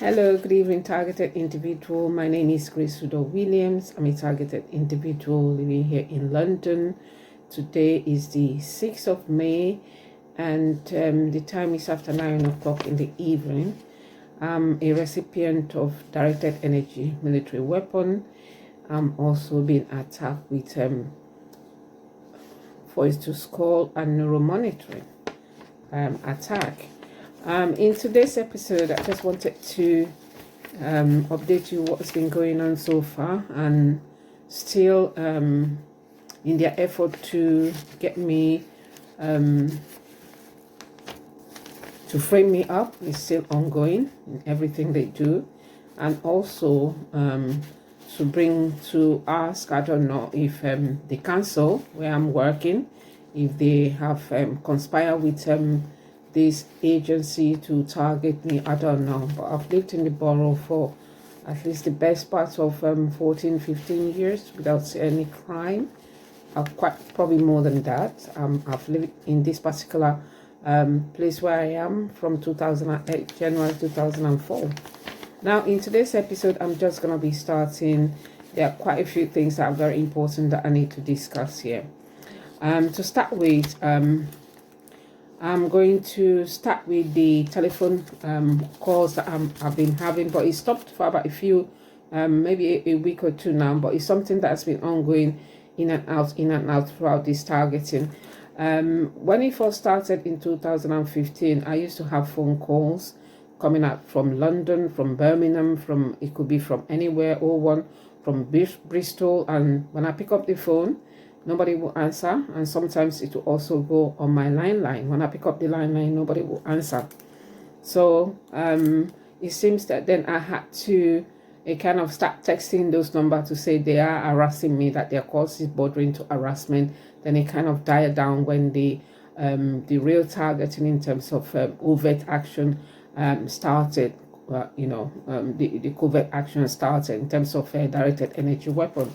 Hello, good evening, targeted individual. My name is Grace Udoh-Williams. I'm a targeted individual living here in London. Today is the 6th of May, and the time is after 9 o'clock in the evening. I'm a recipient of directed energy military weapon. I'm also being attacked with voice to skull and neuromonitoring attack. In today's episode, I just wanted to update you what's been going on so far, and still in their effort to get me to frame me up is still ongoing in everything they do, and also to ask, I don't know if the council where I'm working, if they have conspired with this agency to target me. I don't know, but I've lived in the borough for at least the best part of 14, 15 years without any crime. Quite probably more than that. I've lived in this particular place where I am from 2008, January 2004. Now, in today's episode, I'm just going to be starting. There are quite a few things that are very important that I need to discuss here. To start with, I'm going to start with the telephone calls that I've been having, but it stopped for about a few, maybe a week or two now, but it's something that's been ongoing in and out throughout this targeting. When it first started in 2015, I used to have phone calls coming out from London, from Birmingham, it could be from anywhere, or one from Bristol, and when I pick up the phone, nobody will answer, and sometimes it will also go on my line. When I pick up the line, nobody will answer. So it seems that then I had to kind of start texting those numbers to say they are harassing me, that their calls is bordering to harassment. Then it kind of died down when the real targeting in terms of overt action started. The covert action started in terms of directed energy weapon,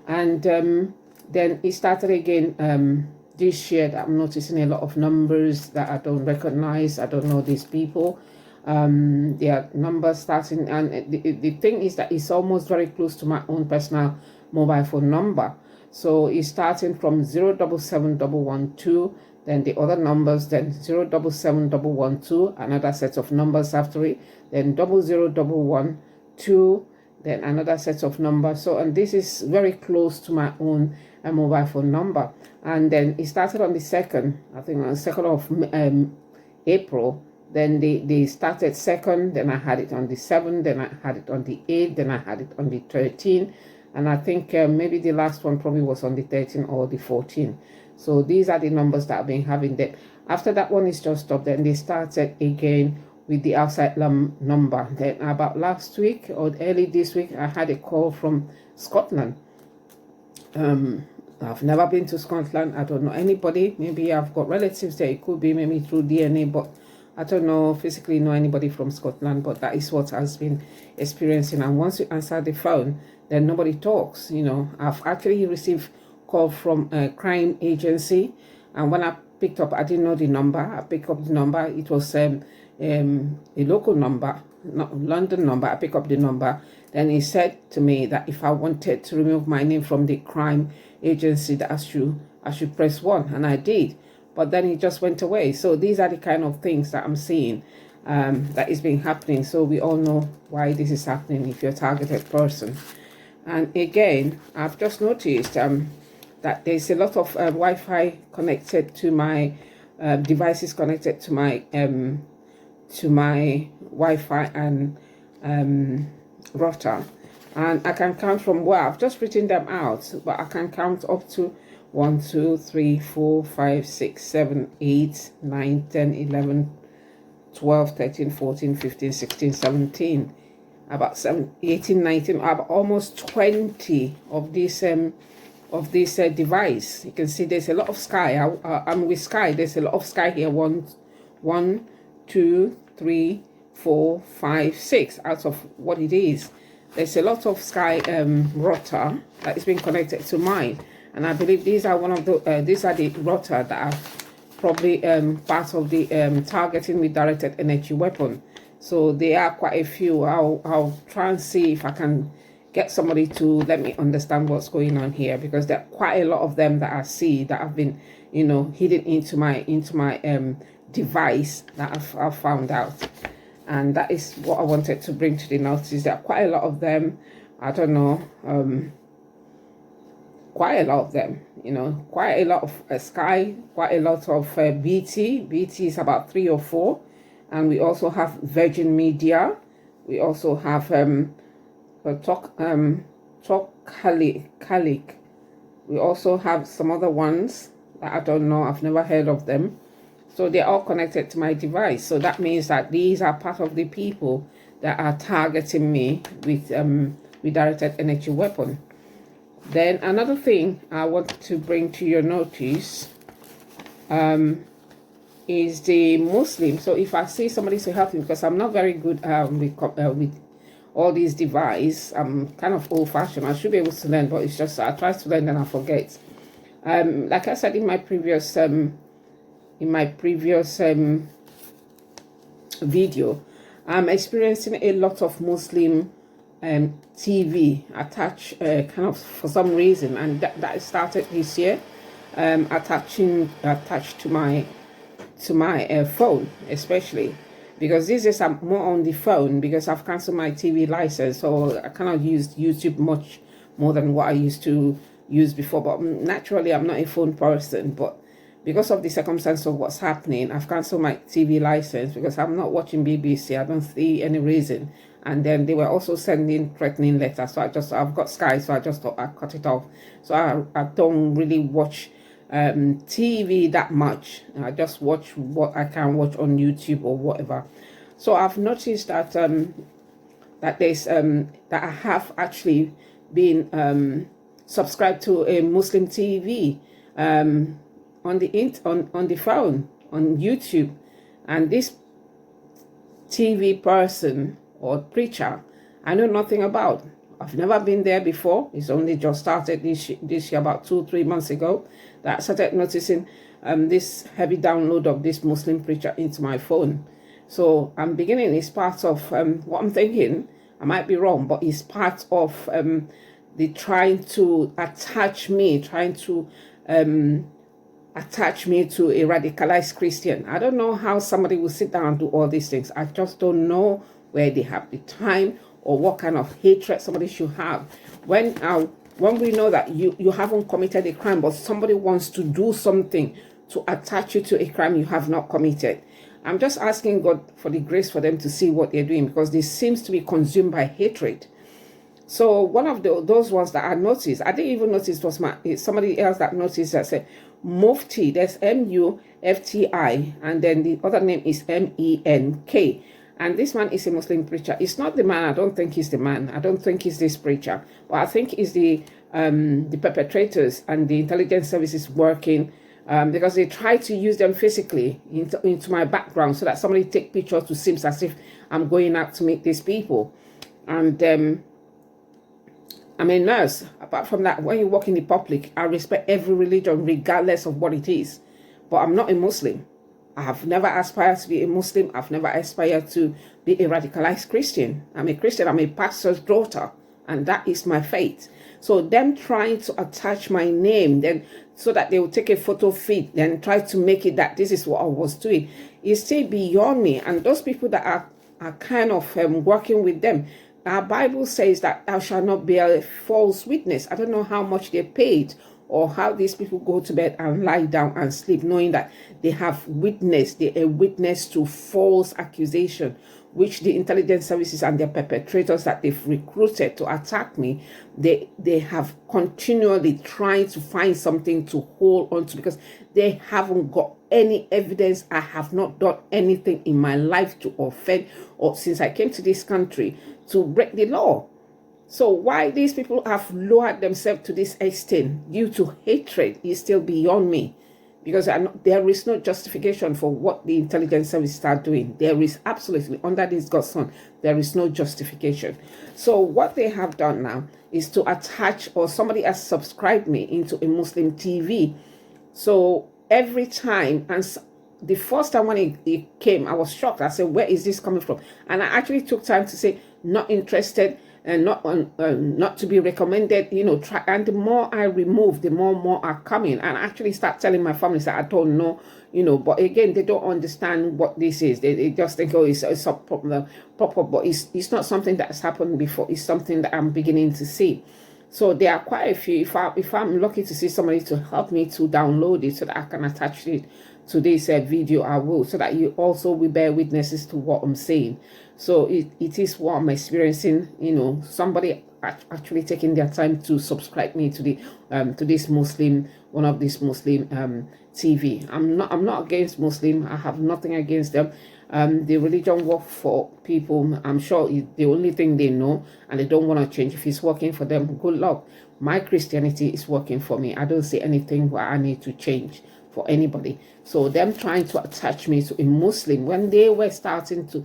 and then it started again this year that I'm noticing a lot of numbers that I don't recognize. I don't know these people. Their numbers starting, and the thing is that it's almost very close to my own personal mobile phone number. So it's starting from 077112, then the other numbers, then 077112, another set of numbers after it, then 00112, then another set of numbers. So, and this is very close to my own mobile phone number. And then it started on the 2nd, I think on the 2nd of April. Then they started 2nd, then I had it on the 7th, then I had it on the 8th, then I had it on the 13th. And I think maybe the last one probably was on the 13th or the 14th. So these are the numbers that I've been having there. After that one is just stopped, then they started again with the outside number. Then about last week or early this week, I had a call from Scotland. I've never been to Scotland. I don't know anybody. Maybe I've got relatives there. It could be maybe through DNA, but I don't know physically know anybody from Scotland. But that is what I've been experiencing. And once you answer the phone, then nobody talks. I've actually received call from a crime agency, and when I picked up, I didn't know the number. I picked up the number. It was a local number, not London number. I picked up the number. Then he said to me that if I wanted to remove my name from the crime agency, that I should press 1, and I did. But then it just went away. So these are the kind of things that I'm seeing that is being happening. So we all know why this is happening if you're a targeted person. And again, I've just noticed that there's a lot of Wi-Fi connected to my devices, connected to my Wi-Fi and router, and I can count from I've just written them out, but I can count up to 1, 2, 3, 4, 5, 6, 7, 8, 9, 10, 11, 12, 13, 14, 15, 16, 17, about 18, 19, about almost 20 of this device. You can see there's a lot of sky. I'm with sky. There's a lot of sky here. 1, 2, 3, 4, 5, 6 out of what it is. There's a lot of sky router that is being connected to mine, and I believe these are the router that are probably part of the targeting with directed energy weapon. So there are quite a few. I'll try and see if I can get somebody to let me understand what's going on here, because there are quite a lot of them that I see that have been, hidden into my device that I've found out. And that is what I wanted to bring to the notice. There are quite a lot of them. I don't know, quite a lot of them, quite a lot of Sky, quite a lot of BT. BT is about 3 or 4. And we also have Virgin Media. We also have Talkted. We also have some other ones that I don't know. I've never heard of them. So they're all connected to my device. So that means that these are part of the people that are targeting me with directed energy weapon. Then another thing I want to bring to your notice is the Muslim. So if I see somebody to help me, because I'm not very good with all these devices, I'm kind of old-fashioned. I should be able to learn, but it's just I try to learn and I forget. Like I said in my previous video, I'm experiencing a lot of Muslim TV attached kind of for some reason, and that started this year, attached to my phone, especially because this is more on the phone, because I've cancelled my TV license, so I cannot use YouTube much more than what I used to use before. But naturally I'm not a phone person, but because of the circumstance of what's happening, I've cancelled my TV license because I'm not watching BBC. I don't see any reason. And then they were also sending threatening letters, so I've got Sky, so I just thought I cut it off. So I don't really watch TV that much. I just watch what I can watch on YouTube or whatever. So I've noticed that that there's that I have actually been subscribed to a Muslim TV on the phone on YouTube, and this TV person or preacher I know nothing about. I've never been there before. It's only just started this year, about 2-3 months ago, that I started noticing this heavy download of this Muslim preacher into my phone. So I'm beginning, it's part of what I'm thinking. I might be wrong, but it's part of the trying to attach me to a radicalized Christian. I don't know how somebody will sit down and do all these things. I just don't know where they have the time or what kind of hatred somebody should have. When we know that you haven't committed a crime, but somebody wants to do something to attach you to a crime you have not committed. I'm just asking God for the grace for them to see what they're doing, because they seems to be consumed by hatred. So one of those ones that I noticed, I didn't even notice it was somebody else that noticed, that said Mufti. There's MUFTI, and then the other name is MENK. And this man is a Muslim preacher. It's not the man. I don't think he's the man. I don't think he's this preacher. But I think it's the perpetrators and the intelligence services working, because they try to use them physically into my background, so that somebody take pictures to seem as if I'm going out to meet these people. And I'm a nurse. Apart from that, when you walk in the public, I respect every religion regardless of what it is. But I'm not a Muslim. I have never aspired to be a Muslim. I've never aspired to be a radicalized Christian. I'm a Christian. I'm a pastor's daughter, and that is my faith. So them trying to attach my name, then so that they will take a photo feed, then try to make it that this is what I was doing, is still beyond me. And those people that are kind of working with them, our Bible says that thou shalt not bear a false witness. I don't know how much they're paid, or how these people go to bed and lie down and sleep, knowing that they have witnessed, they're a witness to false accusation, which the intelligence services and their perpetrators that they've recruited to attack me, they have continually trying to find something to hold on to, because they haven't got any evidence. I have not done anything in my life to offend, or since I came to this country, to break the law. So why these people have lowered themselves to this extent due to hatred is still beyond me, because there is no justification for what the intelligence services are doing. There is absolutely, under this God's son, there is no justification. So what they have done now is to attach, or somebody has subscribed me into a Muslim TV. So every time, and the first time when it came, I was shocked. I said, where is this coming from? And I actually took time to say, not interested, and not to be recommended, try. And the more I remove, the more are coming. And I actually start telling my family that I don't know, but again, they don't understand what this is. They just think, oh, it's a proper, but it's not something that's happened before. It's something that I'm beginning to see. So there are quite a few. If I'm lucky to see somebody to help me to download it so that I can attach it to this video, I will, so that you also will bear witnesses to what I'm saying. So it is what I'm experiencing. Somebody actually taking their time to subscribe me to the to this Muslim, one of these Muslim TV. I'm not against Muslim. I have nothing against them. The religion work for people. I'm sure it's the only thing they know, and they don't want to change. If it's working for them, good luck. My Christianity is working for me. I don't see anything where I need to change for anybody. So them trying to attach me to a Muslim when they were starting to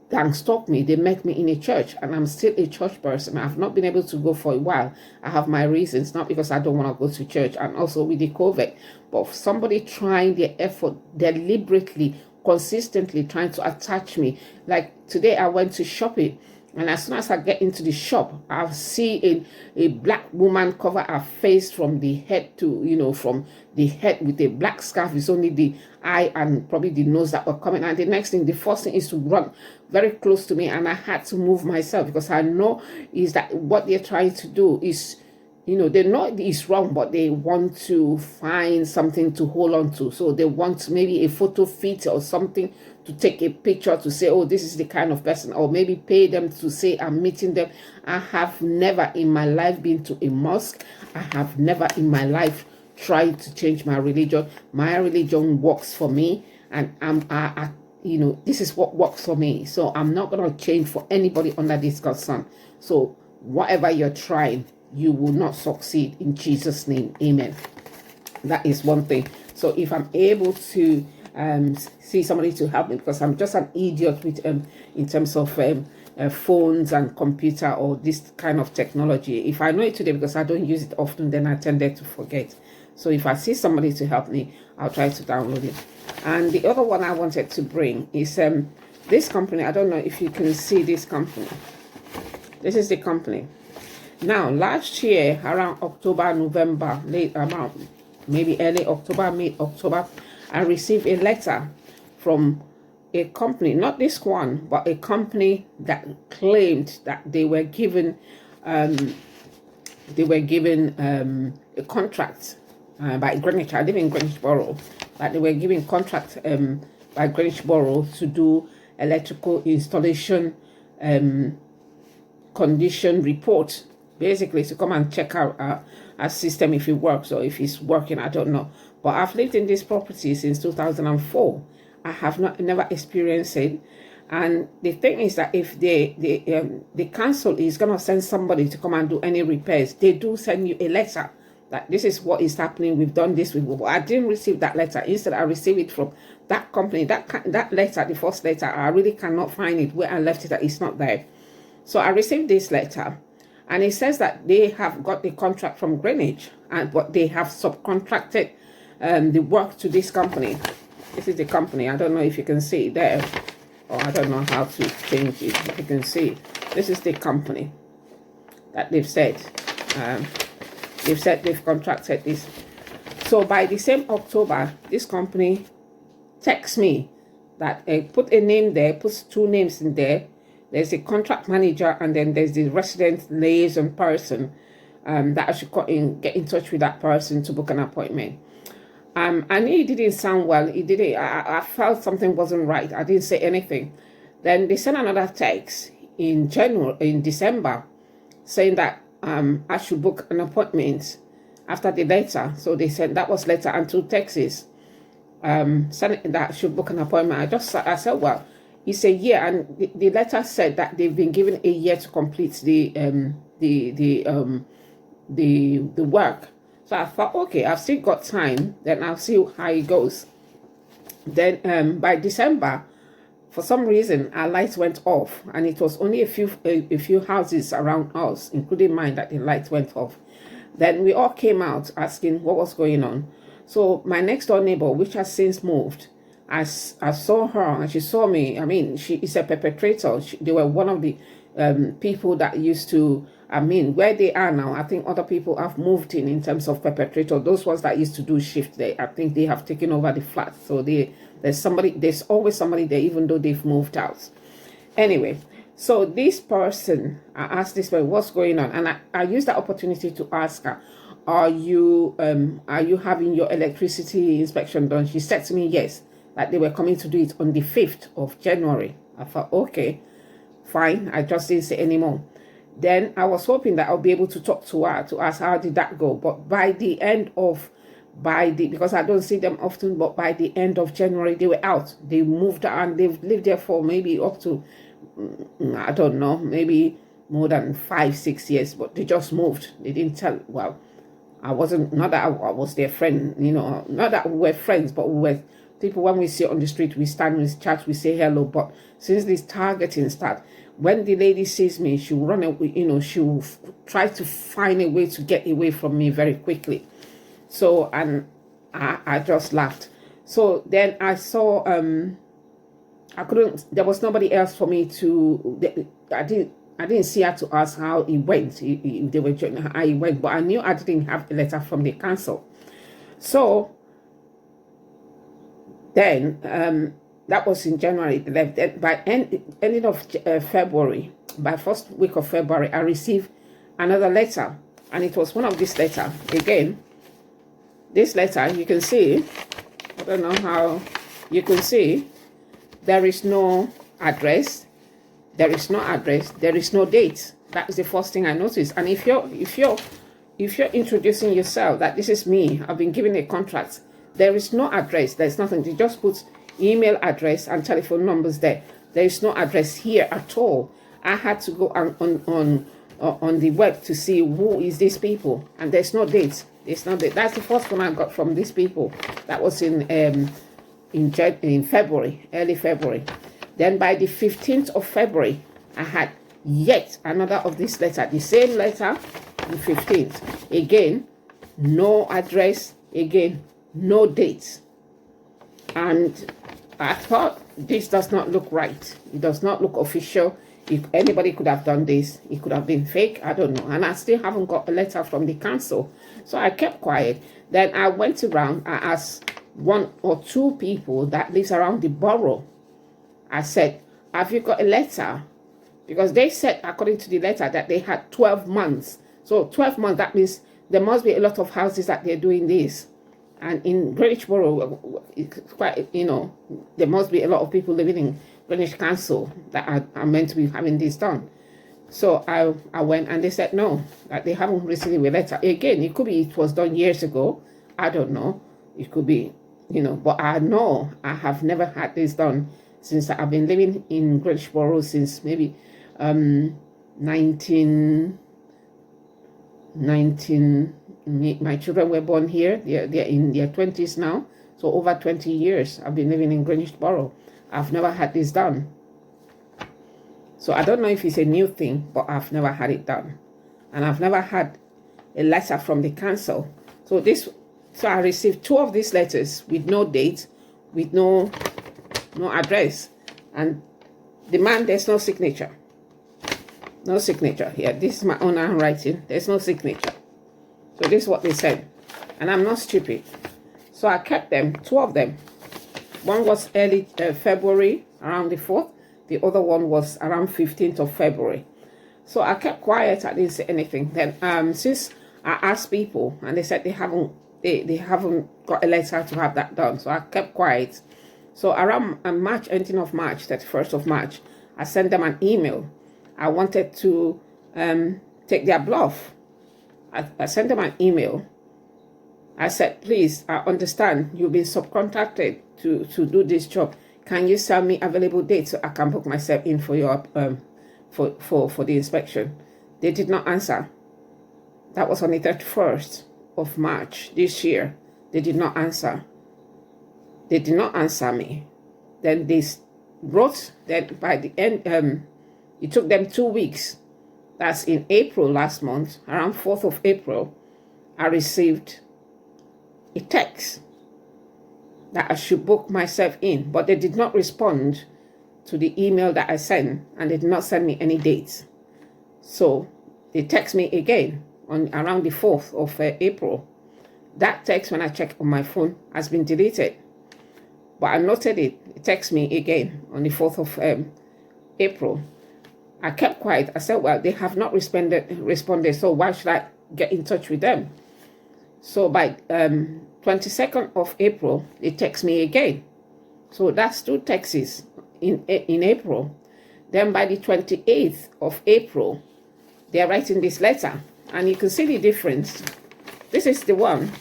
gang stalk me, they met me in a church, and I'm still a church person. I've not been able to go for a while. I have my reasons, not because I don't want to go to church, and also with the COVID, but somebody trying their effort deliberately, consistently trying to attach me. Like today I went to shopping, and as soon as I get into the shop, I see a black woman cover her face from the head to, from the head with a black scarf. It's only the eye and probably the nose that were coming. And the next thing, the first thing is to run very close to me. And I had to move myself because I know is that what they're trying to do is, they know it's wrong, but they want to find something to hold on to. So they want maybe a photo fit or something to take a picture to say, oh, this is the kind of person, or maybe pay them to say I'm meeting them. I have never in my life been to a mosque. I have never in my life tried to change my religion. My religion works for me, and this is what works for me. So I'm not going to change for anybody under this concern. So whatever you're trying, you will not succeed in Jesus' name. Amen. That is one thing. So if I'm able to see somebody to help me, because I'm just an idiot with in terms of phones and computer or this kind of technology. If I know it today because I don't use it often, then I tended to forget. So if I see somebody to help me, I'll try to download it. And the other one I wanted to bring is this company. I don't know if you can see this company. This is the company. Now, last year, around October, November, late around maybe early October, mid-October, I received a letter from a company, not this one, but a company that claimed that they were given a contract by Greenwich. I live in Greenwich Borough, that they were given contract by Greenwich Borough to do electrical installation condition report, basically to come and check out our system if it works, or if it's working, I don't know. But I've lived in this property since 2004. I have never experienced it. And the thing is that if the council is going to send somebody to come and do any repairs, they do send you a letter that this is what is happening. We've done this. But I didn't receive that letter. Instead, I received it from that company. That letter, the first letter, I really cannot find it where I left it. That it's not there. So I received this letter, and it says that they have got the contract from Greenwich, but they have subcontracted the work to this company. This is the company. I don't know if you can see it there, or I don't know how to change it. If you can see, this is the company that they've said. They've contracted this. So by the same October, this company texts me that put a name there, puts two names in there. There's a contract manager, and then there's the resident liaison person that I should get in touch with that person to book an appointment. I knew it didn't sound well. It didn't. I felt something wasn't right. I didn't say anything. Then they sent another text in December, saying that I should book an appointment after the letter. So they sent, that was letter and two texts saying that I should book an appointment. I said, well, it's a year, and the letter said that they've been given a year to complete the work. So I thought, okay, I've still got time. Then I'll see how it goes. Then by December, for some reason, our lights went off, and it was only a few houses around us, including mine, that the lights went off. Then we all came out asking what was going on. So my next door neighbor, which has since moved, I saw her and she saw me. I mean, she is a perpetrator. They were one of the people that used to, I mean, where they are now, I think other people have moved in terms of perpetrator. Those ones that used to do shift there, I think they have taken over the flat. So there's always somebody there, even though they've moved out. Anyway, so this person, I asked this person, what's going on? And I used that opportunity to ask her, are you having your electricity inspection done? She said to me, yes, that they were coming to do it on the 5th of January. I thought, okay, fine. I just didn't say anymore. Then I was hoping that I'll be able to talk to her to ask how did that go. But because I don't see them often, but by the end of January, they were out. They moved and they've lived there for maybe up to, I don't know, maybe more than 5-6 years, but they just moved. They didn't tell, well, not that I was their friend, you know, not that we were friends, but we were people. When we see on the street, we stand, we chat, we say hello. But since this targeting start, when the lady sees me, she'll run away, you know, she'll try to find a way to get away from me very quickly. So, and I just laughed. So then I saw, there was nobody else for me to, I didn't see her to ask how it went. They were how it went, but I knew I didn't have a letter from the council. So then that was in January. By ending of February, by first week of February, I received another letter, and it was one of these letters. Again, this letter, you can see, I don't know how you can see, there is no address. There is no address. There is no date. That is the first thing I noticed. And if you're introducing yourself that this is me, I've been given a contract, there is no address. There's nothing. They just put email address and telephone numbers there. There is no address here at all. I had to go on the web to see who is these people, and there's no date. There's no date. That's the first one I got from these people. That was in February, early February. Then by the 15th of February, I had yet another of this letter, the same letter, the 15th. Again, no address, again, no date. And I thought, this does not look right. It does not look official. If anybody could have done this, it could have been fake, I don't know. And I still haven't got a letter from the council. So I kept quiet. Then I went around, I asked 1 or 2 people that lives around the borough. I said, have you got a letter? Because they said, according to the letter, that they had 12 months. So 12 months, that means there must be a lot of houses that they're doing this. And in Greenwich Borough, it's quite, you know, there must be a lot of people living in Greenwich Council that are meant to be having this done. So I went and they said, no, that they haven't received a letter. Again, it could be it was done years ago. I don't know. It could be, you know, but I know I have never had this done since I've been living in Greenwich Borough since maybe 19, my children were born here. They're in their 20s now. So over 20 years I've been living in Greenwich Borough. I've never had this done. So I don't know if it's a new thing, but I've never had it done. And I've never had a letter from the council. So I received 2 of these letters with no date, with no address, and the man, there's no signature. No signature here. This is my own handwriting. There's no signature. So this is what they said. And I'm not stupid. So I kept them, 2 of them. One was early February, around the 4th. The other one was around 15th of February. So I kept quiet. I didn't say anything. Then since I asked people, and they said they haven't got a letter to have that done. So I kept quiet. So around March, ending of March, 31st of March, I sent them an email. I wanted to take their bluff. I sent them an email. I said, please, I understand you've been subcontracted to do this job. Can you send me available dates so I can book myself in for your for the inspection? They did not answer. That was on the 31st of March this year. They did not answer. They did not answer me. Then they wrote that by the end, it took them 2 weeks. That's in April last month, around 4th of April, I received a text that I should book myself in, but they did not respond to the email that I sent, and they did not send me any dates. So they text me again on around the 4th of April. That text, when I check on my phone, has been deleted. But I noted it. It texts me again on the 4th of April. I kept quiet. I said, well, they have not responded, so why should I get in touch with them? So by 22nd of April, they text me again. So that's 2 texts in April. Then by the 28th of April, they're writing this letter. And you can see the difference. This is the one.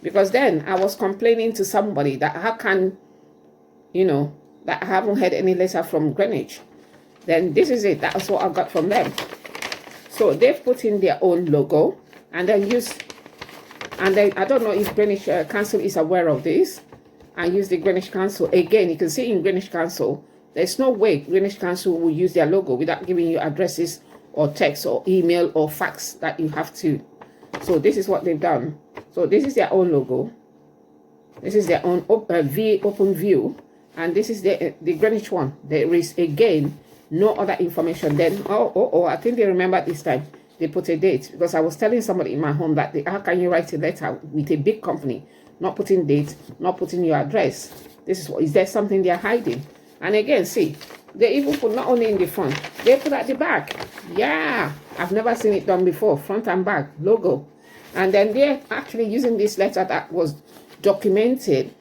Because then I was complaining to somebody that how can, that I haven't had any letter from Greenwich. Then this is it. That's what I got from them. So they've put in their own logo and then I don't know if Greenwich Council is aware of this. I use the Greenwich Council. Again, you can see in Greenwich Council, there's no way Greenwich Council will use their logo without giving you addresses or text or email or fax that you have to. So this is what they've done. So this is their own logo. This is their own open view. And this is the Greenwich one. There is, again, no other information. Then, I think they remember this time. They put a date. Because I was telling somebody in my home that how can you write a letter with a big company, not putting dates, not putting your address? This is what, is there something they're hiding? And again, see, they even put not only in the front, they put at the back. Yeah, I've never seen it done before. Front and back, logo. And then they're actually using this letter that was documented.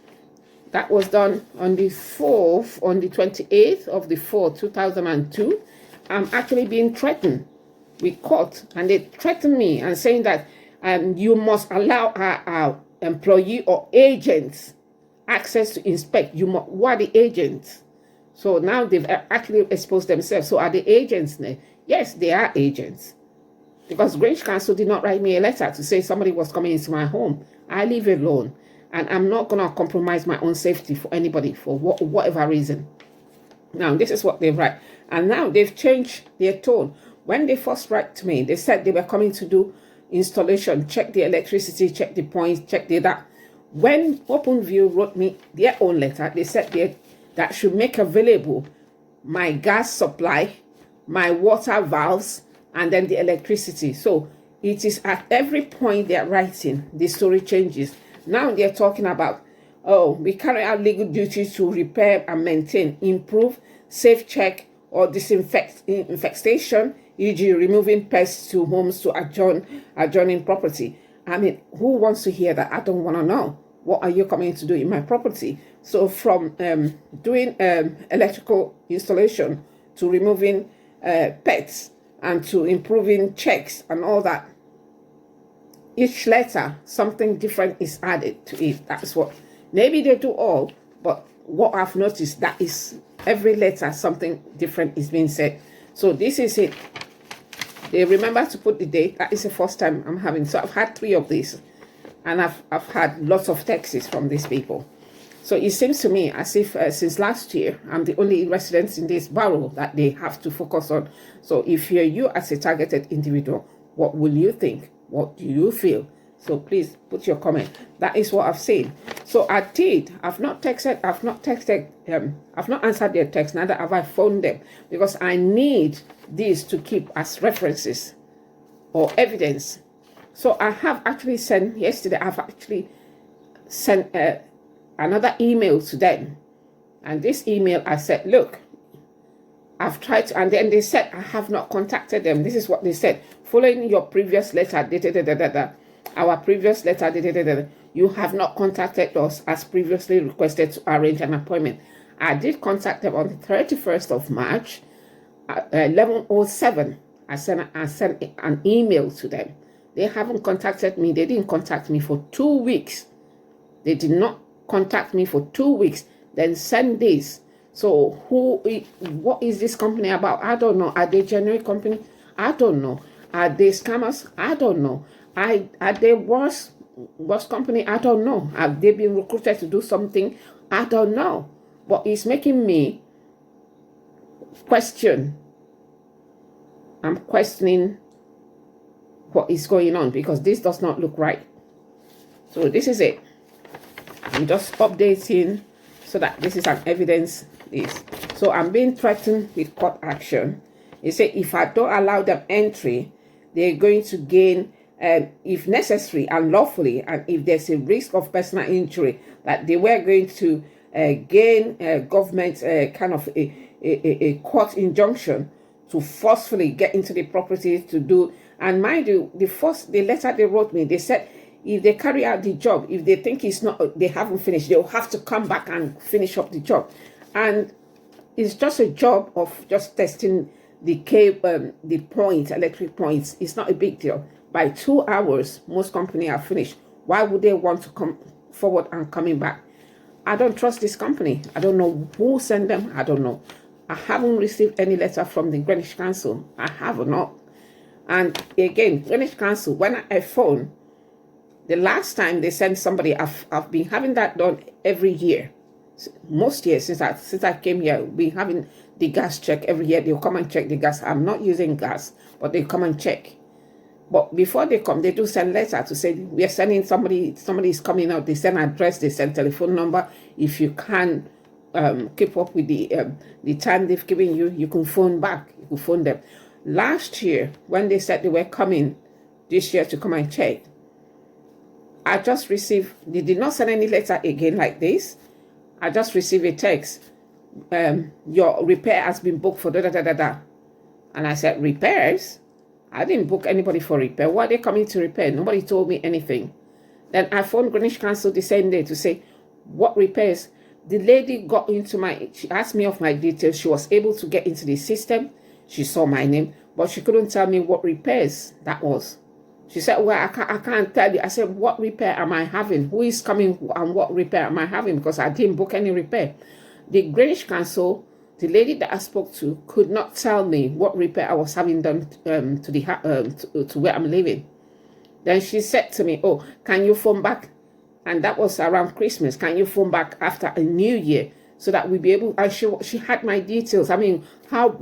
That was done on the 4th, on the 28th of the 4th, 2002. I'm actually being threatened with court. And they threatened me and saying that you must allow our employee or agents access to inspect. What are the agents? So now they've actually exposed themselves. So are the agents there? Yes, they are agents. Because Greenwich Council did not write me a letter to say somebody was coming into my home. I live alone. And I'm not going to compromise my own safety for anybody for whatever reason. Now, this is what they write. And now they've changed their tone. When they first write to me, they said they were coming to do installation, check the electricity, check the points, check the that. When OpenView wrote me their own letter, they said that should make available my gas supply, my water valves, and then the electricity. So it is at every point they're writing, the story changes. Now they're talking about, we carry out legal duties to repair and maintain, improve, safe check, or infestation, e.g. removing pests to homes to adjoining property. I mean, who wants to hear that? I don't want to know. What are you coming to do in my property? So from doing electrical installation to removing pets and to improving checks and all that, each letter, something different is added to it. That's what, maybe they do all, but what I've noticed, that is every letter, something different is being said. So this is it. They remember to put the date. That is the first time I'm having. So I've had 3 of these, and I've had lots of texts from these people. So it seems to me as if since last year, I'm the only resident in this borough that they have to focus on. So if you're you as a targeted individual, what will you think? What do you feel? So please put your comment. That is what I've seen. So I did. I've not texted. I've not answered their text. Neither have I phoned them, because I need these to keep as references or evidence. So I have actually sent yesterday. I've actually sent another email to them, and this email I said, look, I've tried to, and then they said I have not contacted them. This is what they said. Following your previous letter, our previous letter, you have not contacted us as previously requested to arrange an appointment. I did contact them on the 31st of March at 11:07. I sent an email to them. They haven't contacted me. They didn't contact me for 2 weeks. They did not contact me for 2 weeks. Then send this. So what is this company about? I don't know. Are they genuine company? I don't know. Are they scammers? I don't know. Are they worse company? I don't know. Have they been recruited to do something? I don't know. But it's making me question. I'm questioning what is going on, because this does not look right. So this is it. I'm just updating so that this is an evidence list. So I'm being threatened with court action. They say if I don't allow them entry, they're going to gain, if necessary and lawfully, and if there's a risk of personal injury, that they were going to gain government kind of a court injunction to forcefully get into the property to do. And mind you, the letter they wrote me, they said if they carry out the job, if they think it's not, they haven't finished, they'll have to come back and finish up the job. And it's just a job of just testing the cable, the point, electric points. It's not a big deal. By 2 hours, most companies are finished. Why would they want to come forward and coming back? I don't trust this company. I don't know who sent them. I don't know. I haven't received any letter from the Greenwich Council. I have not. And again, Greenwich Council, when I phone, the last time they sent somebody, I've been having that done every year. Most years since I came here, we've been having the gas check every year. They'll come and check the gas. I'm not using gas, but they come and check. But before they come, they do send letter to say we are sending somebody is coming out. They send address, they send telephone number. If you can keep up with the time they've given you, you can phone back. You can phone them. Last year, when they said they were coming this year to come and check, I just received, they did not send any letter again like this. I just received a text. Your repair has been booked for da-da-da-da-da. And I said, repairs? I didn't book anybody for repair. What are they coming to repair? Nobody told me anything. Then I phoned Greenwich Council the same day to say, what repairs? The lady got into she asked me of my details. She was able to get into the system. She saw my name, but she couldn't tell me what repairs that was. She said, well, I can't tell you. I said, what repair am I having? Who is coming and what repair am I having? Because I didn't book any repair. The Greenwich Council, the lady that I spoke to, could not tell me what repair I was having done to where I'm living. Then she said to me, oh, can you phone back? And that was around Christmas. Can you phone back after a new year so that we'll be able, and she had my details. I mean, how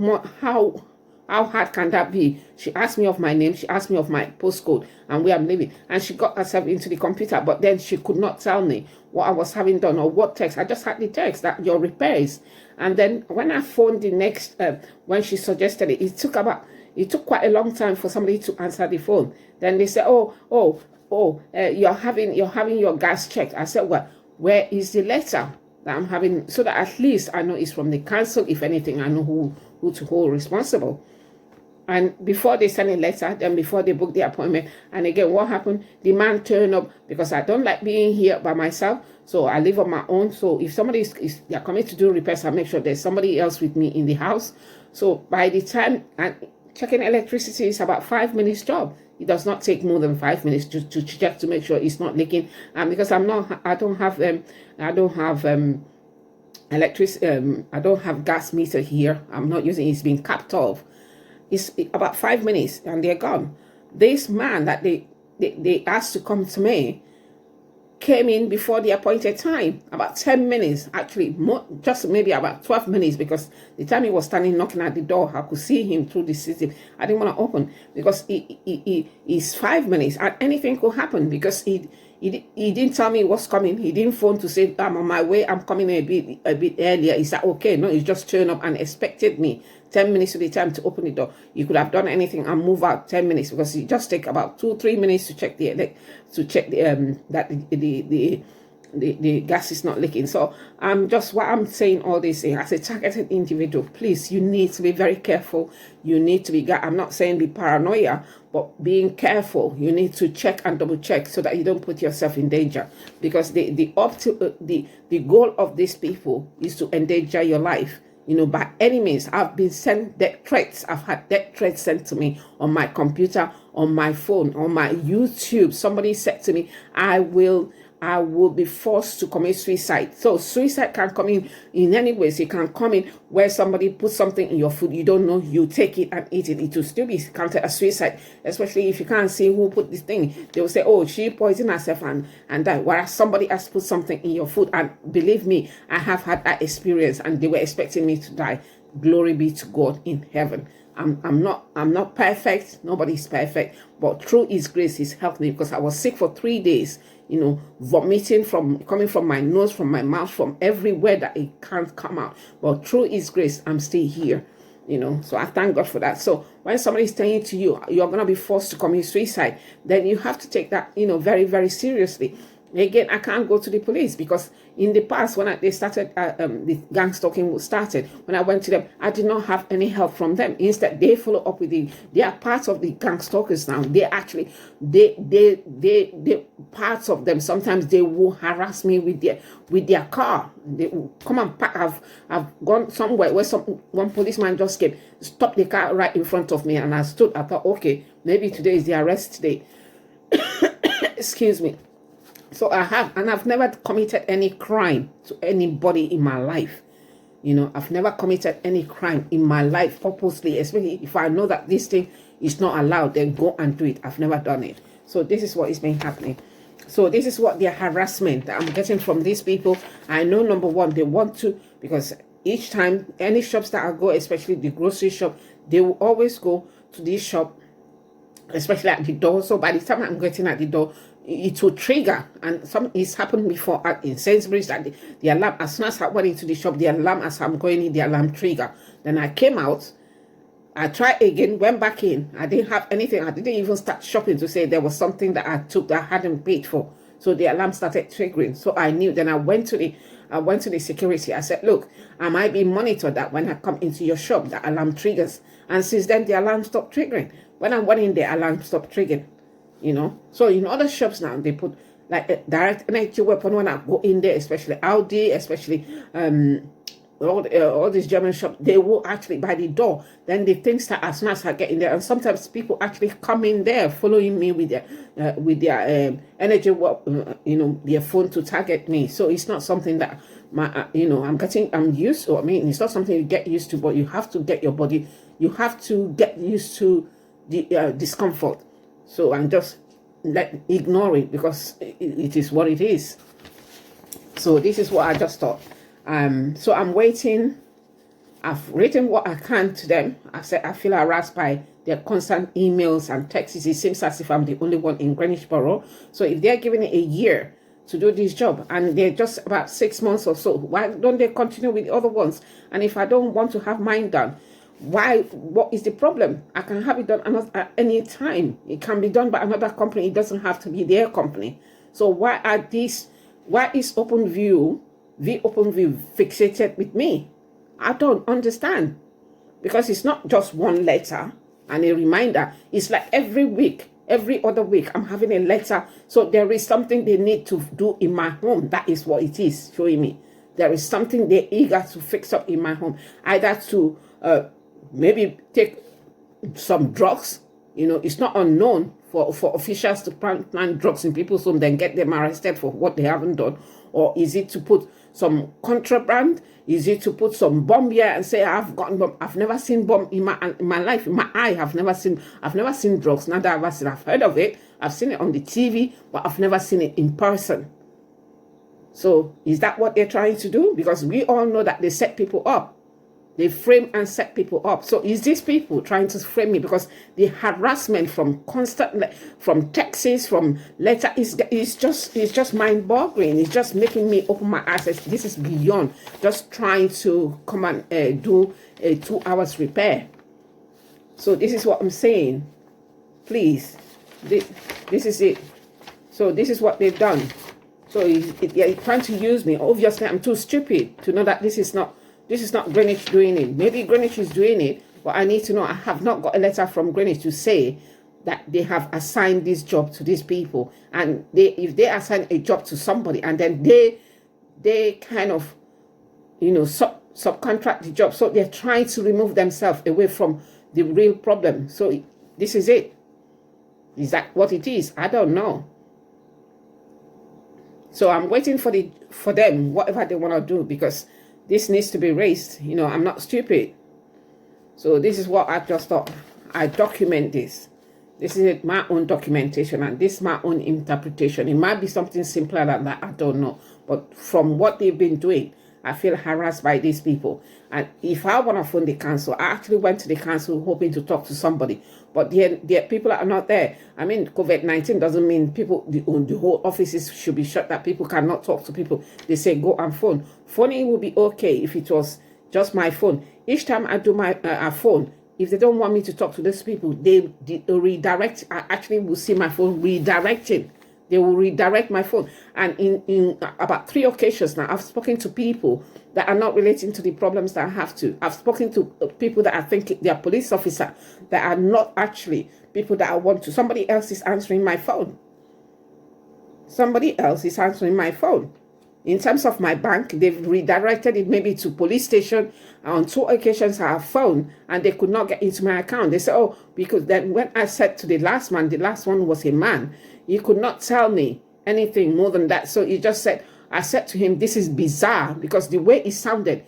hard can that be? She asked me of my name, she asked me of my postcode and where I'm living, and she got herself into the computer, but then she could not tell me what I was having done or what text. I just had the text that your repairs. And then when I phoned the next, when she suggested it, it took quite a long time for somebody to answer the phone. Then they said, you're having your gas checked. I said, well, where is the letter that I'm having, so that at least I know it's from the council. If anything, I know who to hold responsible. And before they send a letter, then before they book the appointment, and again, what happened? The man turned up, because I don't like being here by myself, so I live on my own. So if somebody they're coming to do repairs, I make sure there's somebody else with me in the house. So by the time, and checking electricity is about 5 minutes job. It does not take more than 5 minutes to check to make sure it's not leaking. And because I don't have electricity, I don't have gas meter here. I'm not using it. It's been capped off. It's about 5 minutes and they're gone. This man that they asked to come to me came in before the appointed time, about 10 minutes, actually, just maybe about 12 minutes, because the time he was standing knocking at the door, I could see him through the system. I didn't want to open because it's 5 minutes and anything could happen, because he didn't tell me what's coming. He didn't phone to say, I'm on my way, I'm coming a bit earlier. He said, okay. No, he just turned up and expected me 10 minutes to the time to open the door. You could have done anything and move out 10 minutes, because it just take about 2-3 minutes to check that the gas is not leaking. So what I'm saying all this as a targeted individual, please, you need to be very careful. You need to be, I'm not saying be paranoia, but being careful. You need to check and double check so that you don't put yourself in danger, because the goal of these people is to endanger your life. You know, by any means. I've been sent death threats. I've had death threats sent to me on my computer, on my phone, on my YouTube. Somebody said to me, I will be forced to commit suicide. So suicide can come in any ways. It can come in where somebody puts something in your food, you don't know, you take it and eat it. It will still be counted as suicide, especially if you can't see who put this thing. They will say, oh, she poisoned herself and died, whereas somebody has put something in your food. And believe me, I have had that experience, and they were expecting me to die. Glory be to God in heaven. I'm not perfect. Nobody's perfect, but through his grace, he's helped me, because I was sick for 3 days. vomiting coming from my nose, from my mouth, from everywhere that it can't come out. But through His grace, I'm still here. So I thank God for that. So when somebody is saying to you, you're going to be forced to commit suicide, then you have to take that, very, very seriously. Again, I can't go to the police because in the past, when they started, the gang stalking started, when I went to them, I did not have any help from them. Instead, they follow up with they are part of the gang stalkers now. They actually, they parts of them, sometimes they will harass me with their car. They will come and I've gone somewhere where one policeman just came, stopped the car right in front of me, and I stood, I thought, okay, maybe today is the arrest day. Excuse me. So I've never committed any crime to anybody in my life. I've never committed any crime in my life purposely, especially if I know that this thing is not allowed, then go and do it. I've never done it. So this is what is been happening. So this is what their harassment that I'm getting from these people. I know, number one, they want to, because each time, any shops that I go, especially the grocery shop, they will always go to this shop, especially at the door. So by the time I'm getting at the door, it will trigger, and it's happened before in Sainsbury's that the alarm, as soon as I went into the shop, the alarm, as I'm going in, the alarm trigger. Then I came out, I tried again, went back in, I didn't have anything, I didn't even start shopping to say there was something that I took that I hadn't paid for. So the alarm started triggering. So I knew. Then I went to the security. I said, look, I might be monitored that when I come into your shop, the alarm triggers. And since then, the alarm stopped triggering. When I went in, the alarm stopped triggering. So in other shops now, they put like a direct energy weapon when I go in there, especially Audi, especially all these German shops, they will actually by the door. Then the things start as soon as I get in there, and sometimes people actually come in there following me with their energy weapon, their phone to target me. So it's not something that I'm used to. I mean, it's not something you get used to, but you have to get your body, you have to get used to the discomfort. So I'm just ignore it because it is what it is. So this is what I just thought. So I'm waiting. I've written what I can to them. I said I feel harassed by their constant emails and texts. It seems as if I'm the only one in Greenwich Borough. So if they're giving it a year to do this job and they're just about 6 months or so, why don't they continue with the other ones? And if I don't want to have mine done, what is the problem? I can have it done at any time. It can be done by another company. It doesn't have to be their company. So why is OpenView fixated with me? I don't understand. Because it's not just one letter and a reminder. It's like every week, every other week, I'm having a letter. So there is something they need to do in my home. That is what it is showing me. There is something they're eager to fix up in my home. Either to maybe take some drugs. It's not unknown for officials to plant drugs in people's home, then get them arrested for what they haven't done. Or is it to put some contraband? Is it to put some bomb here and say I've gotten bomb? I've never seen bomb in my life. In my eye, I've never seen drugs. Not that I've heard of it. I've seen it on the TV, but I've never seen it in person. So is that what they're trying to do? Because we all know that they set people up. They frame and set people up. So is these people trying to frame me? Because the harassment from texts, from letter is just mind-boggling. It's just making me open my eyes. This is beyond just trying to come and do a 2 hours repair. So this is what I'm saying. Please, this is it. So this is what they've done. So they're trying to use me. Obviously, I'm too stupid to know that this is not Greenwich doing it. Maybe Greenwich is doing it, but I need to know. I have not got a letter from Greenwich to say that they have assigned this job to these people. And if they assign a job to somebody and then they kind of, subcontract the job. So they're trying to remove themselves away from the real problem. So this is it. Is that what it is? I don't know. So I'm waiting for them, whatever they want to do, because this needs to be raised. I'm not stupid. So this is what I just thought. I document this. This is my own documentation, and this is my own interpretation. It might be something simpler than that. I don't know. But from what they've been doing, I feel harassed by these people. And if I want to phone the council, I actually went to the council hoping to talk to somebody. But the people are not there. I mean, COVID-19 doesn't mean people, the whole offices should be shut, that people cannot talk to people. They say, go and phone. Phoning will be okay if it was just my phone. Each time I do my phone, if they don't want me to talk to those people, they redirect. I actually will see my phone redirecting. They will redirect my phone. And in about 3 occasions now, I've spoken to people that are not relating to the problems that I have to. I've spoken to people that I think they are police officers that are not actually people that I want to. Somebody else is answering my phone. Somebody else is answering my phone. In terms of my bank, they've redirected it maybe to police station. On 2 occasions, I have phoned and they could not get into my account. They said, oh, because then when I said to the last one was a man, he could not tell me anything more than that. So he just said, I said to him, this is bizarre, because the way it sounded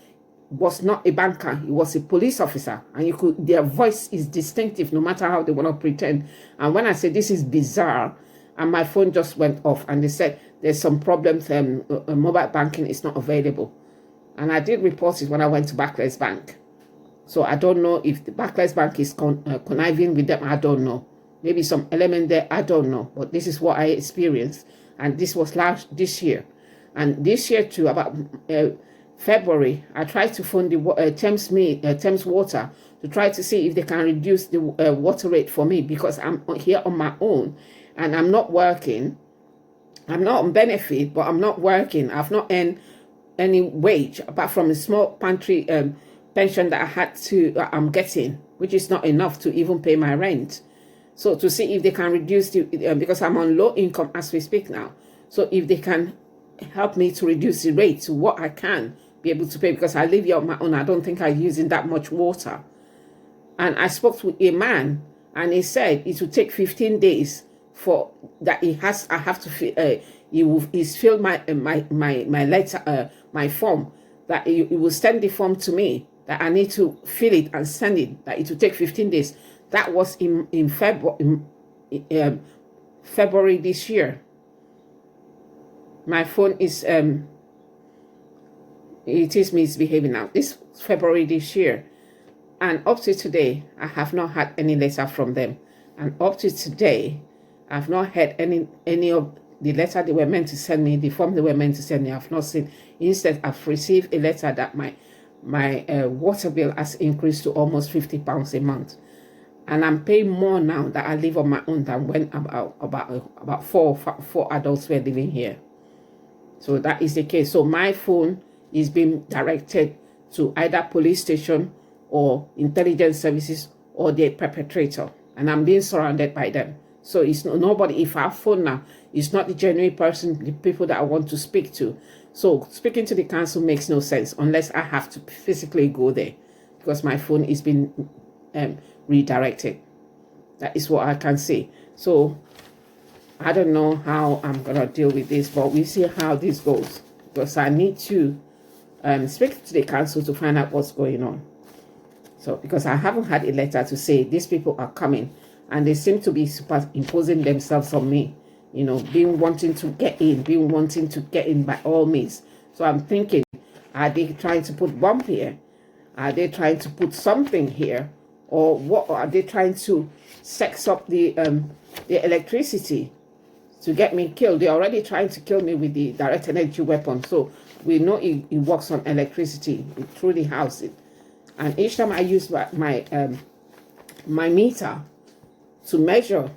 was not a banker. He was a police officer, and their voice is distinctive no matter how they want to pretend. And when I said, this is bizarre, and my phone just went off, and they said, there's some problems, mobile banking is not available. And I did report it when I went to Barclays Bank. So I don't know if the Barclays Bank is conniving with them. I don't know. Maybe some element there. I don't know. But this is what I experienced. And this was this year. And this year too, about February, I tried to phone the Thames Water to try to see if they can reduce the water rate for me, because I'm here on my own and I'm not working. I'm not on benefit, but I'm not working. I've not earned any wage apart from a small pantry pension that I'm getting, which is not enough to even pay my rent. So to see if they can reduce because I'm on low income as we speak now. So if they can help me to reduce the rate to what I can be able to pay, because I live here on my own. I don't think I'm using that much water. And I spoke to a man, and he said it will take 15 days for that. I have to he's filled my letter, my form, that he will send the form to me, that I need to fill it and send it, that it will take 15 days. That was in February this year. My phone is it is misbehaving now. This February this year, and up to today, I have not had any letter from them. And up to today, I've not had any of the letter they were meant to send me, the form they were meant to send me. I've not seen. Instead, I've received a letter that my water bill has increased to almost £50 a month. And I'm paying more now that I live on my own than when about four adults were living here. So that is the case. So my phone is being directed to either police station or intelligence services or the perpetrator. And I'm being surrounded by them. So it's nobody. If I phone now, it's not the genuine person, the people that I want to speak to. So speaking to the council makes no sense unless I have to physically go there, because my phone is being redirected. That is what I can say. So I don't know how I'm gonna deal with this, but we'll see how this goes, because I need to speak to the council to find out what's going on. So because I haven't had a letter to say these people are coming, and they seem to be superimposing themselves on me, wanting to get in by all means. So I'm thinking, are they trying to put bomb here? Are they trying to put something here? Or what are they trying to sex up the electricity to get me killed? They're already trying to kill me with the direct energy weapon. So we know it works on electricity through the house. And each time I use my meter to measure,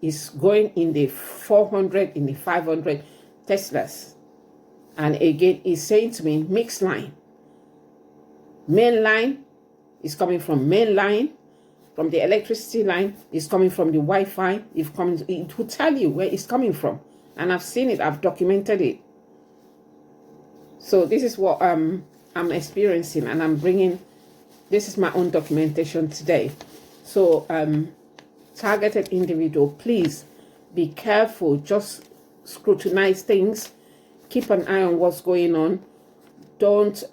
is going in the 400, in the 500 Teslas. And again, it's saying to me, mixed line. Main line is coming from main line. From the electricity line is coming from the Wi-Fi. It will tell you where it's coming from. And I've seen it. I've documented it. So this is what I'm experiencing. And I'm bringing, this is my own documentation today. So targeted individual, please be careful. Just scrutinize things. Keep an eye on what's going on. Don't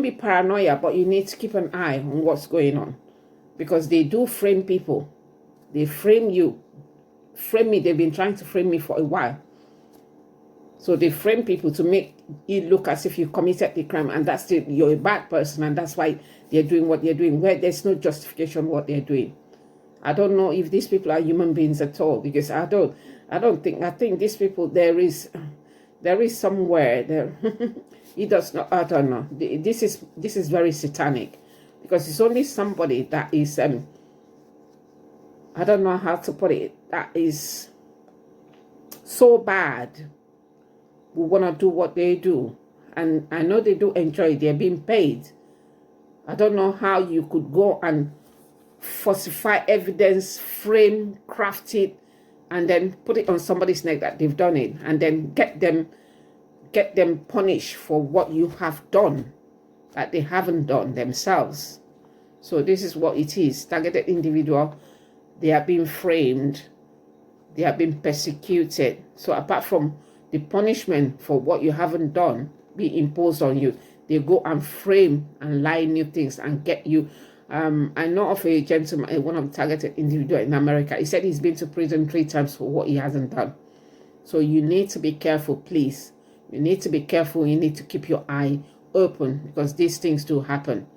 be paranoia, but you need to keep an eye on what's going on, because they do frame people. They frame you, frame me. They've been trying to frame me for a while. So they frame people to make it look as if you committed the crime, and you're a bad person, and that's why they're doing what they're doing, where there's no justification what they're doing. I don't know if these people are human beings at all, because I think these people, there is somewhere there. It does not. I don't know. This is very satanic, because it's only somebody that is I don't know how to put it, that is so bad, who want to do what they do. And I know they do enjoy it. They're being paid. I don't know how you could go and falsify evidence, frame, craft it, and then put it on somebody's neck that they've done it, and then get them punished for what you have done that they haven't done themselves. So this is what it is. Targeted individual, they are being framed, they are being persecuted. So apart from the punishment for what you haven't done be imposed on you, they go and frame and lie new things and get you. I know of a gentleman, one of the targeted individual in America. He said he's been to prison 3 times for what he hasn't done. So you need to be careful, please. You need to be careful. You need to keep your eye open, because these things do happen.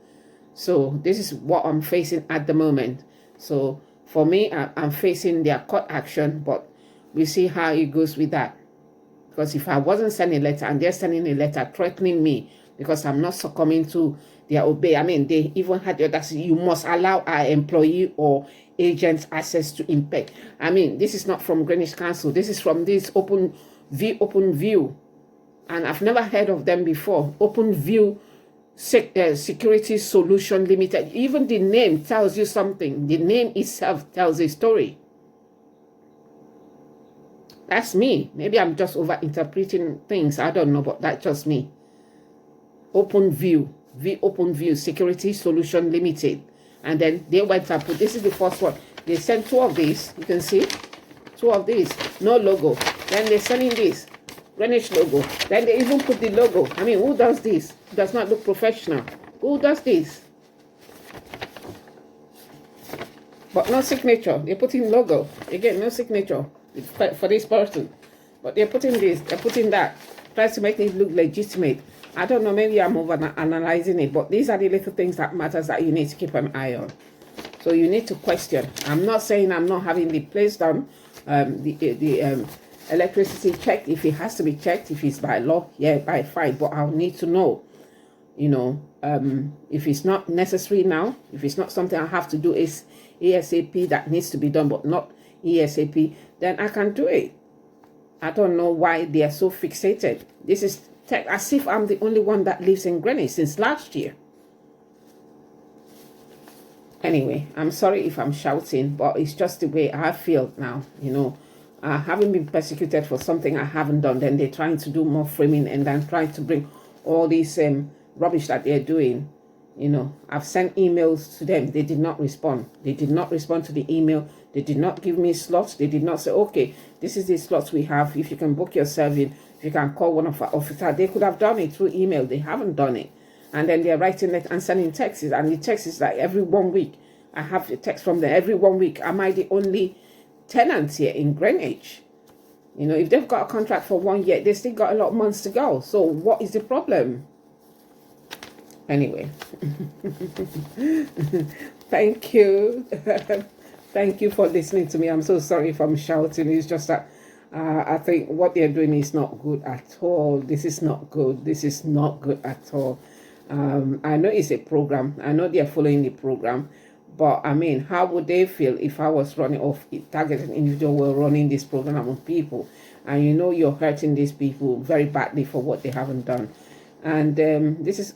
So this is what I'm facing at the moment. So for me, I'm facing their court action, but we see how it goes with that. Because if I wasn't sending a letter and they're sending a letter threatening me because I'm not succumbing to their obey, I mean, they even had the audacity, you must allow our employee or agents access to impact. I mean, this is not from Greenwich Council. This is from this Open View. And I've never heard of them before. Open View Security Solution Limited. Even the name tells you something. The name itself tells a story. That's me. Maybe I'm just overinterpreting things. I don't know, but that's just me. Open View Security Solution Limited. And then they went and put, this is the first one. They sent 2 of these. You can see 2 of these. No logo. Then they're sending this. Greenwich logo. Then they even put the logo. I mean, who does this? It does not look professional. Who does this? But no signature. They're putting logo. Again, no signature for this person. But they're putting this, they're putting that. Tries to make it look legitimate. I don't know, maybe I'm over-analyzing it, but these are the little things that matters that you need to keep an eye on. So you need to question. I'm not saying I'm not having the place done, the electricity checked. If it has to be checked, if it's by law, yeah, by fine. But I'll need to know, you know, if it's not necessary now, if it's not something I have to do is ASAP that needs to be done, but not ASAP, then I can do it. I don't know why they are so fixated. This is as if I'm the only one that lives in Greenwich since last year. Anyway, I'm sorry if I'm shouting, but it's just the way I feel now, you know. Having been persecuted for something I haven't done, then they're trying to do more framing and then trying to bring all these rubbish that they're doing. You know, I've sent emails to them. They did not respond. They did not respond to the email. They did not give me slots. They did not say, okay, this is the slots we have. If you can book yourself in, if you can call one of our officers. They could have done it through email. They haven't done it. And then they're writing it and sending texts. And the text is like every 1 week. I have the text from them every 1 week. Am I the only tenant here in Greenwich? You know, if they've got a contract for 1 year, they still got a lot of months to go. So what is the problem? Anyway, thank you. Thank you for listening to me. I'm so sorry if I'm shouting. It's just that I think what they're doing is not good at all. This is not good. This is not good at all. I know it's a program. I know they're following the program. But, I mean, how would they feel if I was running off, targeted individual were running this program on people? And you know you're hurting these people very badly for what they haven't done. And this is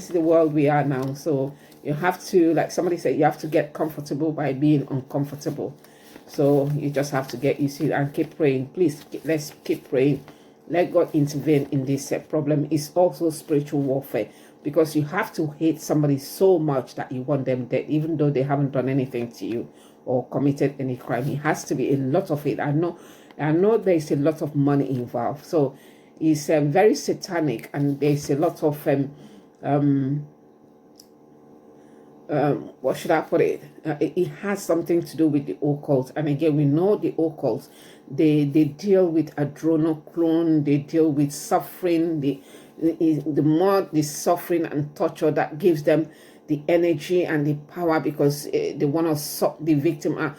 the world we are now. So you have to, like somebody said, you have to get comfortable by being uncomfortable. So you just have to get used to it and keep praying. Please, let's keep praying. Let God intervene in this problem. It's also spiritual warfare, because you have to hate somebody so much that you want them dead, even though they haven't done anything to you or committed any crime. It has to be a lot of it. I know there's a lot of money involved. So it's very satanic, and there's a lot of what should I put it? It has something to do with the occult. And again, we know the occult. They deal with adrenochrome, they deal with suffering, the more the suffering and torture that gives them the energy and the power, because they want to suck the victim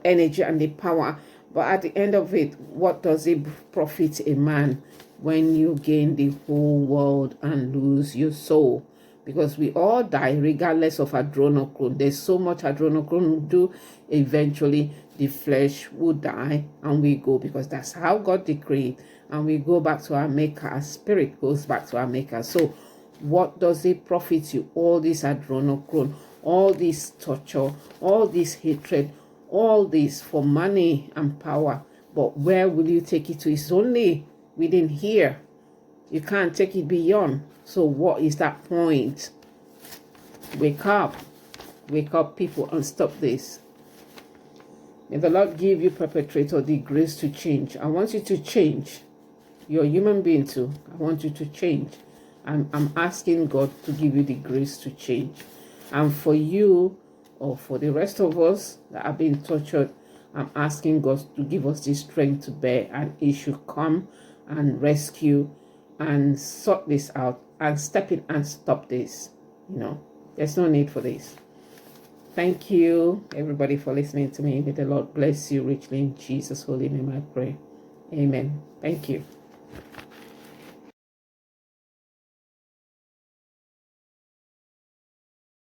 energy and the power. But at the end of it, what does it profit a man when you gain the whole world and lose your soul? Because we all die regardless of adrenochrome. There's so much adrenochrome do. Eventually the flesh will die and we go, because that's how God decreed, and we go back to our maker. Our spirit goes back to our maker. So what does it profit you? All this adrenochrome, all this torture, all this hatred, all this for money and power. But where will you take it to? It's only within here. You can't take it beyond. So what is that point? Wake up, people, and stop this. May the Lord give you, perpetrator, the grace to change. I want you to change. You're a human being too. I want you to change. I'm asking God to give you the grace to change. And for you, or for the rest of us that are being tortured, I'm asking God to give us the strength to bear, and He should come and rescue and sort this out and step in and stop this. There's no need for this. Thank you, everybody, for listening to me. May the Lord bless you richly. In Jesus' holy name I pray. Amen. Thank you.